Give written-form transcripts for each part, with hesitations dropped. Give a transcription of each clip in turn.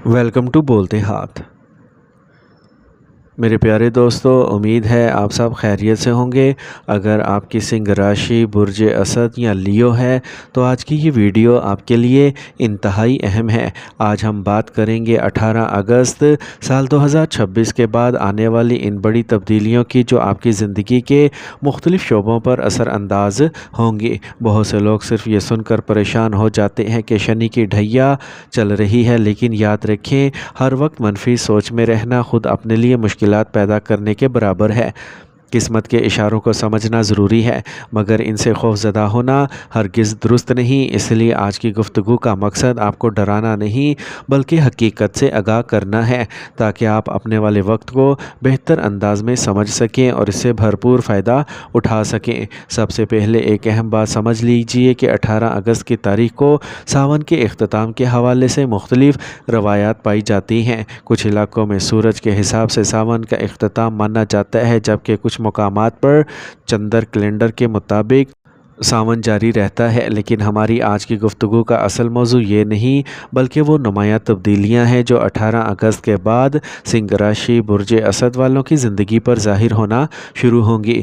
Welcome to بولتے ہاتھ۔ میرے پیارے دوستو، امید ہے آپ سب خیریت سے ہوں گے۔ اگر آپ کی سنگھ راشی برج اسد یا لیو ہے تو آج کی یہ ویڈیو آپ کے لیے انتہائی اہم ہے۔ آج ہم بات کریں گے 18 اگست سال 2026 کے بعد آنے والی ان بڑی تبدیلیوں کی جو آپ کی زندگی کے مختلف شعبوں پر اثر انداز ہوں گی۔ بہت سے لوگ صرف یہ سن کر پریشان ہو جاتے ہیں کہ شنی کی ڈھیہ چل رہی ہے، لیکن یاد رکھیں ہر وقت منفی سوچ میں رہنا خود اپنے لیے مشکلات پیدا کرنے کے برابر ہے۔ قسمت کے اشاروں کو سمجھنا ضروری ہے، مگر ان سے خوف زدہ ہونا ہرگز درست نہیں۔ اس لیے آج کی گفتگو کا مقصد آپ کو ڈرانا نہیں بلکہ حقیقت سے آگاہ کرنا ہے، تاکہ آپ اپنے والے وقت کو بہتر انداز میں سمجھ سکیں اور اس سے بھرپور فائدہ اٹھا سکیں۔ سب سے پہلے ایک اہم بات سمجھ لیجئے کہ 18 اگست کی تاریخ کو ساون کے اختتام کے حوالے سے مختلف روایات پائی جاتی ہیں۔ کچھ علاقوں میں سورج کے حساب سے ساون کا اختتام مانا جاتا ہے، جبکہ کچھ مقامات پر چندر کیلنڈر کے مطابق ساون جاری رہتا ہے۔ لیکن ہماری آج کی گفتگو کا اصل موضوع یہ نہیں بلکہ وہ نمایاں تبدیلیاں ہیں جو 18 اگست کے بعد سنگھ راشی برج اسد والوں کی زندگی پر ظاہر ہونا شروع ہوں گی۔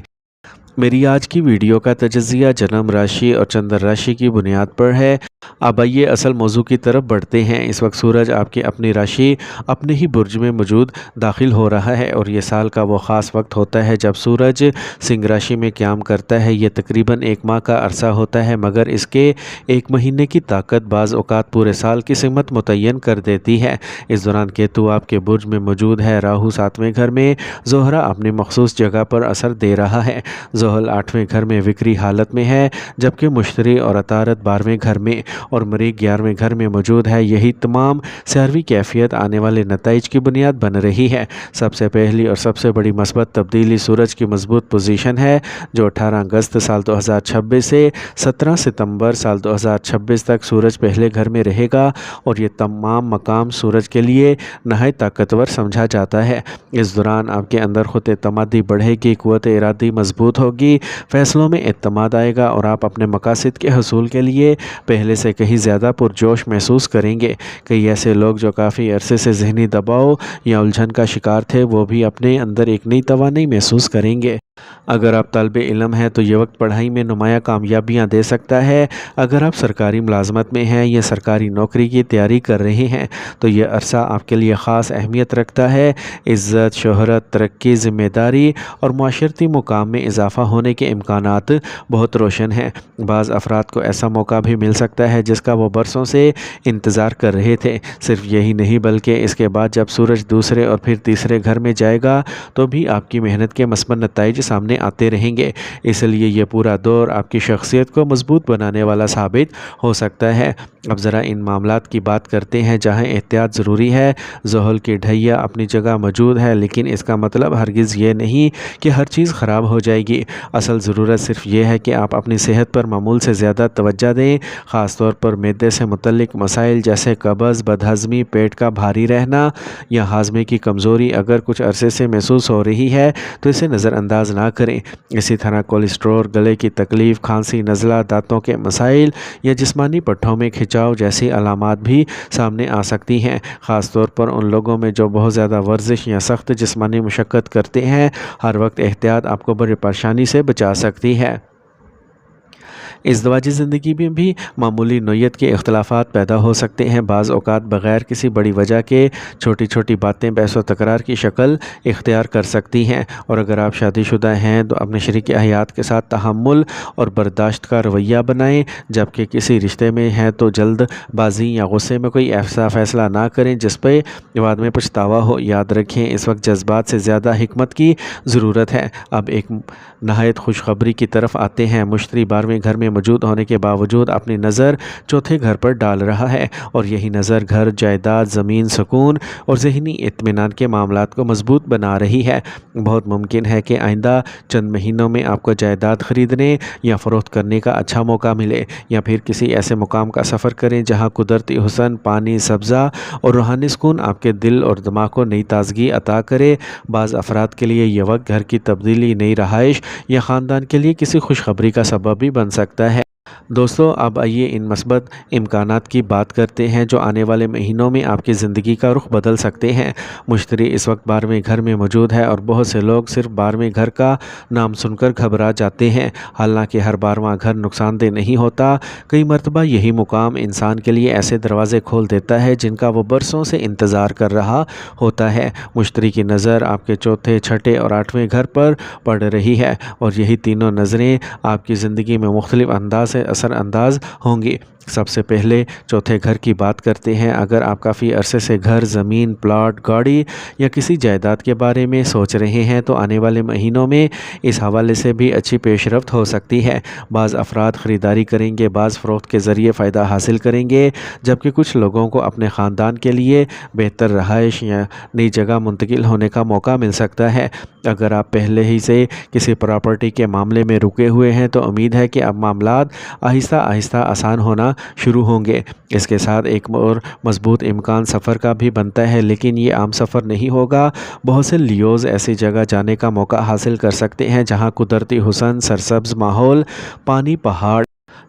میری آج کی ویڈیو کا تجزیہ جنم راشی اور چندر راشی کی بنیاد پر ہے۔ اب آئیے اصل موضوع کی طرف بڑھتے ہیں۔ اس وقت سورج آپ کی اپنی راشی اپنے ہی برج میں موجود داخل ہو رہا ہے، اور یہ سال کا وہ خاص وقت ہوتا ہے جب سورج سنگھ راشی میں قیام کرتا ہے۔ یہ تقریباً 1 ماہ کا عرصہ ہوتا ہے، مگر اس کے 1 مہینے کی طاقت بعض اوقات پورے سال کی سمت متعین کر دیتی ہے۔ اس دوران کیتو آپ کے برج میں موجود ہے، راہو 7ویں گھر میں، زہرہ اپنی مخصوص جگہ پر اثر دے رہا ہے، زحل 8ویں گھر میں وکری حالت میں ہے، جبکہ مشتری اور عطارد 12ویں گھر میں اور مریخ 11ویں گھر میں موجود ہے۔ یہی تمام سیاروی کیفیت آنے والے نتائج کی بنیاد بن رہی ہے۔ سب سے پہلی اور سب سے بڑی مثبت تبدیلی سورج کی مضبوط پوزیشن ہے، جو 18 اگست سال 2026 سے 17 ستمبر سال 2026 تک سورج پہلے گھر میں رہے گا، اور یہ تمام مقام سورج کے لیے نہایت طاقتور سمجھا جاتا ہے۔ اس دوران آپ کے اندر خود اعتمادی بڑھے گی، قوت ارادی مضبوط ہوگی، فیصلوں میں اعتماد آئے گا، اور آپ اپنے مقاصد کے حصول کے لیے پہلے سے کہیں زیادہ پرجوش محسوس کریں گے۔ کئی ایسے لوگ جو کافی عرصے سے ذہنی دباؤ یا الجھن کا شکار تھے، وہ بھی اپنے اندر ایک نئی توانائی محسوس کریں گے۔ اگر آپ طالب علم ہیں تو یہ وقت پڑھائی میں نمایاں کامیابیاں دے سکتا ہے۔ اگر آپ سرکاری ملازمت میں ہیں یا سرکاری نوکری کی تیاری کر رہے ہیں تو یہ عرصہ آپ کے لیے خاص اہمیت رکھتا ہے۔ عزت، شہرت، ترقی، ذمہ داری اور معاشرتی مقام میں اضافہ ہونے کے امکانات بہت روشن ہیں۔ بعض افراد کو ایسا موقع بھی مل سکتا ہے جس کا وہ برسوں سے انتظار کر رہے تھے۔ صرف یہی نہیں بلکہ اس کے بعد جب سورج دوسرے اور پھر تیسرے گھر میں جائے گا تو بھی آپ کی محنت کے مثمر نتائج سامنے آتے رہیں گے۔ اس لیے یہ پورا دور آپ کی شخصیت کو مضبوط بنانے والا ثابت ہو سکتا ہے۔ اب ذرا ان معاملات کی بات کرتے ہیں جہاں احتیاط ضروری ہے۔ زحل کی ڈھیہ اپنی جگہ موجود ہے، لیکن اس کا مطلب ہرگز یہ نہیں کہ ہر چیز خراب ہو جائے گی۔ اصل ضرورت صرف یہ ہے کہ آپ اپنی صحت پر معمول سے زیادہ توجہ دیں، خاص طور پر معدے سے متعلق مسائل جیسے قبض، بدہضمی، پیٹ کا بھاری رہنا یا ہاضمے کی کمزوری اگر کچھ عرصے سے محسوس ہو رہی ہے تو اسے نظر انداز نہ کریں۔ اسی طرح کولیسٹرول، گلے کی تکلیف، کھانسی، نزلہ، دانتوں کے مسائل یا جسمانی پٹھوں میں کھچاؤ جیسی علامات بھی سامنے آ سکتی ہیں، خاص طور پر ان لوگوں میں جو بہت زیادہ ورزش یا سخت جسمانی مشقت کرتے ہیں۔ ہر وقت احتیاط آپ کو بڑی پریشانی سے بچا سکتی ہے۔ ازدواجی زندگی میں بھی معمولی نوعیت کے اختلافات پیدا ہو سکتے ہیں۔ بعض اوقات بغیر کسی بڑی وجہ کے چھوٹی چھوٹی باتیں بحث و تکرار کی شکل اختیار کر سکتی ہیں، اور اگر آپ شادی شدہ ہیں تو اپنے شریک حیات کے ساتھ تحمل اور برداشت کا رویہ بنائیں، جبکہ کسی رشتے میں ہیں تو جلد بازی یا غصے میں کوئی ایسا فیصلہ نہ کریں جس پہ بعد میں پچھتاوا ہو۔ یاد رکھیں اس وقت جذبات سے زیادہ حکمت کی ضرورت ہے۔ اب ایک نہایت خوشخبری کی طرف آتے ہیں۔ مشتری 12ویں گھر میں موجود ہونے کے باوجود اپنی نظر چوتھے گھر پر ڈال رہا ہے، اور یہی نظر گھر، جائیداد، زمین، سکون اور ذہنی اطمینان کے معاملات کو مضبوط بنا رہی ہے۔ بہت ممکن ہے کہ آئندہ چند مہینوں میں آپ کو جائیداد خریدنے یا فروخت کرنے کا اچھا موقع ملے، یا پھر کسی ایسے مقام کا سفر کریں جہاں قدرتی حسن، پانی، سبزہ اور روحانی سکون آپ کے دل اور دماغ کو نئی تازگی عطا کرے۔ بعض افراد کے لیے یہ وقت گھر کی تبدیلی، نئی رہائش یا خاندان کے لیے کسی خوشخبری کا سبب بھی بن سکتا ہے۔ دوستو اب آئیے ان مثبت امکانات کی بات کرتے ہیں جو آنے والے مہینوں میں آپ کی زندگی کا رخ بدل سکتے ہیں۔ مشتری اس وقت 12ویں گھر میں موجود ہے اور بہت سے لوگ صرف 12ویں گھر کا نام سن کر گھبرا جاتے ہیں، حالانکہ ہر 12واں گھر نقصان دہ نہیں ہوتا۔ کئی مرتبہ یہی مقام انسان کے لیے ایسے دروازے کھول دیتا ہے جن کا وہ برسوں سے انتظار کر رہا ہوتا ہے۔ مشتری کی نظر آپ کے چوتھے، چھٹے اور 8ویں گھر پر پڑ رہی ہے اور یہی تینوں نظریں آپ کی زندگی میں مختلف انداز سے اثر انداز ہوں گی۔ سب سے پہلے چوتھے گھر کی بات کرتے ہیں۔ اگر آپ کافی عرصے سے گھر، زمین، پلاٹ، گاڑی یا کسی جائیداد کے بارے میں سوچ رہے ہیں تو آنے والے مہینوں میں اس حوالے سے بھی اچھی پیش رفت ہو سکتی ہے۔ بعض افراد خریداری کریں گے، بعض فروخت کے ذریعے فائدہ حاصل کریں گے، جبکہ کچھ لوگوں کو اپنے خاندان کے لیے بہتر رہائش یا نئی جگہ منتقل ہونے کا موقع مل سکتا ہے۔ اگر آپ پہلے ہی سے کسی پراپرٹی کے معاملے میں رکے ہوئے ہیں تو امید ہے کہ اب معاملات آہستہ آہستہ آسان ہونا شروع ہوں گے۔ اس کے ساتھ ایک اور مضبوط امکان سفر کا بھی بنتا ہے، لیکن یہ عام سفر نہیں ہوگا۔ بہت سے لیوز ایسی جگہ جانے کا موقع حاصل کر سکتے ہیں جہاں قدرتی حسن، سرسبز ماحول، پانی، پہاڑ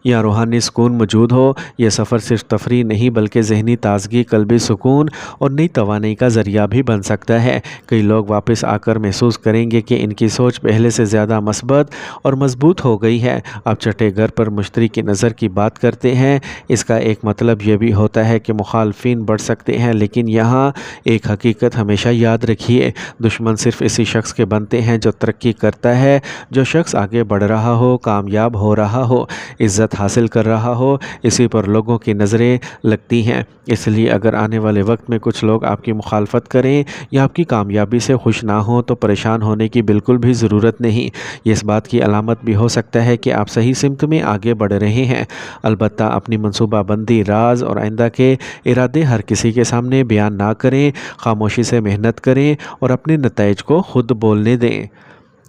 یا روحانی سکون موجود ہو۔ یہ سفر صرف تفریح نہیں بلکہ ذہنی تازگی، قلبی سکون اور نئی توانائی کا ذریعہ بھی بن سکتا ہے۔ کئی لوگ واپس آ کر محسوس کریں گے کہ ان کی سوچ پہلے سے زیادہ مثبت اور مضبوط ہو گئی ہے۔ اب چھٹے گھر پر مشتری کی نظر کی بات کرتے ہیں۔ اس کا ایک مطلب یہ بھی ہوتا ہے کہ مخالفین بڑھ سکتے ہیں، لیکن یہاں ایک حقیقت ہمیشہ یاد رکھیے، دشمن صرف اسی شخص کے بنتے ہیں جو ترقی کرتا ہے۔ جو شخص آگے بڑھ رہا ہو، کامیاب ہو رہا ہو، عزت حاصل کر رہا ہو، اسی پر لوگوں کی نظریں لگتی ہیں۔ اس لیے اگر آنے والے وقت میں کچھ لوگ آپ کی مخالفت کریں یا آپ کی کامیابی سے خوش نہ ہوں تو پریشان ہونے کی بالکل بھی ضرورت نہیں۔ یہ اس بات کی علامت بھی ہو سکتا ہے کہ آپ صحیح سمت میں آگے بڑھ رہے ہیں۔ البتہ اپنی منصوبہ بندی، راز اور آئندہ کے ارادے ہر کسی کے سامنے بیان نہ کریں۔ خاموشی سے محنت کریں اور اپنے نتائج کو خود بولنے دیں۔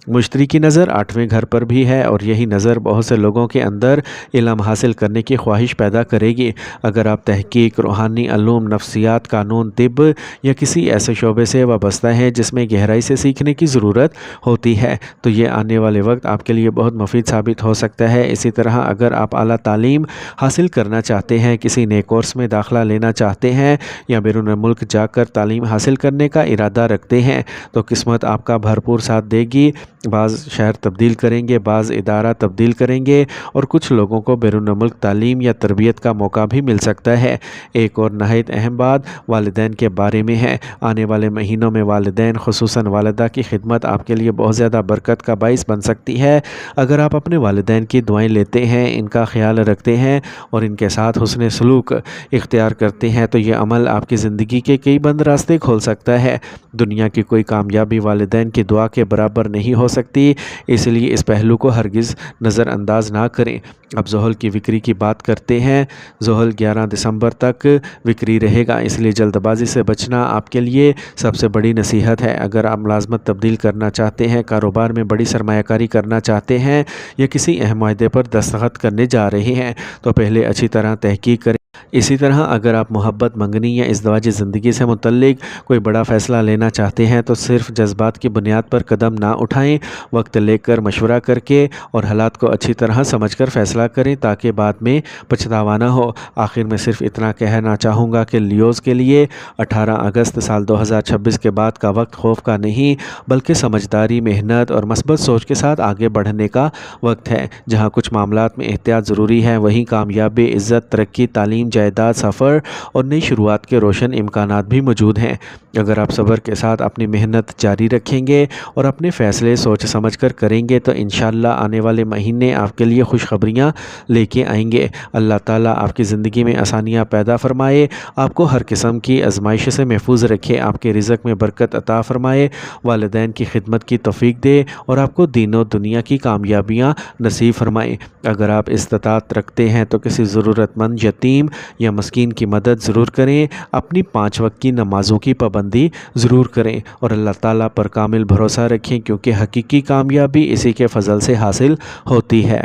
مشتری کی نظر 8ویں گھر پر بھی ہے اور یہی نظر بہت سے لوگوں کے اندر علم حاصل کرنے کی خواہش پیدا کرے گی۔ اگر آپ تحقیق، روحانی علوم، نفسیات، قانون، طب یا کسی ایسے شعبے سے وابستہ ہیں جس میں گہرائی سے سیکھنے کی ضرورت ہوتی ہے تو یہ آنے والے وقت آپ کے لیے بہت مفید ثابت ہو سکتا ہے۔ اسی طرح اگر آپ اعلیٰ تعلیم حاصل کرنا چاہتے ہیں، کسی نئے کورس میں داخلہ لینا چاہتے ہیں یا بیرون ملک جا کر تعلیم حاصل کرنے کا ارادہ رکھتے ہیں تو قسمت آپ کا بھرپور ساتھ دے گی۔ بعض شہر تبدیل کریں گے، بعض ادارہ تبدیل کریں گے اور کچھ لوگوں کو بیرون ملک تعلیم یا تربیت کا موقع بھی مل سکتا ہے۔ ایک اور نہایت اہم بات والدین کے بارے میں ہے۔ آنے والے مہینوں میں والدین، خصوصاً والدہ کی خدمت آپ کے لیے بہت زیادہ برکت کا باعث بن سکتی ہے۔ اگر آپ اپنے والدین کی دعائیں لیتے ہیں، ان کا خیال رکھتے ہیں اور ان کے ساتھ حسن سلوک اختیار کرتے ہیں تو یہ عمل آپ کی زندگی کے کئی بند راستے کھول سکتا ہے۔ دنیا کی کوئی کامیابی والدین کی دعا کے برابر نہیں ہو سکتی، اس لیے اس پہلو کو ہرگز نظر انداز نہ کریں۔ اب زحل کی وکری کی بات کرتے ہیں۔ زحل 11 دسمبر تک وکری رہے گا، اس لیے جلد بازی سے بچنا آپ کے لیے سب سے بڑی نصیحت ہے۔ اگر آپ ملازمت تبدیل کرنا چاہتے ہیں، کاروبار میں بڑی سرمایہ کاری کرنا چاہتے ہیں یا کسی اہم معاہدے پر دستخط کرنے جا رہے ہیں تو پہلے اچھی طرح تحقیق کریں۔ اسی طرح اگر آپ محبت، منگنی یا ازدواجی زندگی سے متعلق کوئی بڑا فیصلہ لینا چاہتے ہیں تو صرف جذبات کی بنیاد پر قدم نہ اٹھائیں، وقت لے کر مشورہ کر کے اور حالات کو اچھی طرح سمجھ کر فیصلہ کریں تاکہ بعد میں پچھتاوا نہ ہو۔ آخر میں صرف اتنا کہنا چاہوں گا کہ لیوز کے لیے 18 اگست سال 2026 کے بعد کا وقت خوف کا نہیں بلکہ سمجھداری، محنت اور مثبت سوچ کے ساتھ آگے بڑھنے کا وقت ہے۔ جہاں کچھ معاملات میں احتیاط ضروری ہے، وہیں کامیابی، عزت، ترقی، تعلیم، جائیداد، سفر اور نئی شروعات کے روشن امکانات بھی موجود ہیں۔ اگر آپ صبر کے ساتھ اپنی محنت جاری رکھیں گے اور اپنے فیصلے سوچ سمجھ کر کریں گے تو انشاءاللہ آنے والے مہینے آپ کے لیے خوشخبریاں لے کے آئیں گے۔ اللہ تعالیٰ آپ کی زندگی میں آسانیاں پیدا فرمائے، آپ کو ہر قسم کی آزمائش سے محفوظ رکھے، آپ کے رزق میں برکت عطا فرمائے، والدین کی خدمت کی توفیق دے اور آپ کو دین و دنیا کی کامیابیاں نصیب فرمائے۔ اگر آپ استطاعت رکھتے ہیں تو کسی ضرورت مند یتیم یا مسکین کی مدد ضرور کریں، اپنی 5 وقت کی نمازوں کی پابندی ضرور کریں اور اللہ تعالیٰ پر کامل بھروسہ رکھیں کیونکہ حقیقی کامیابی اسی کے فضل سے حاصل ہوتی ہے۔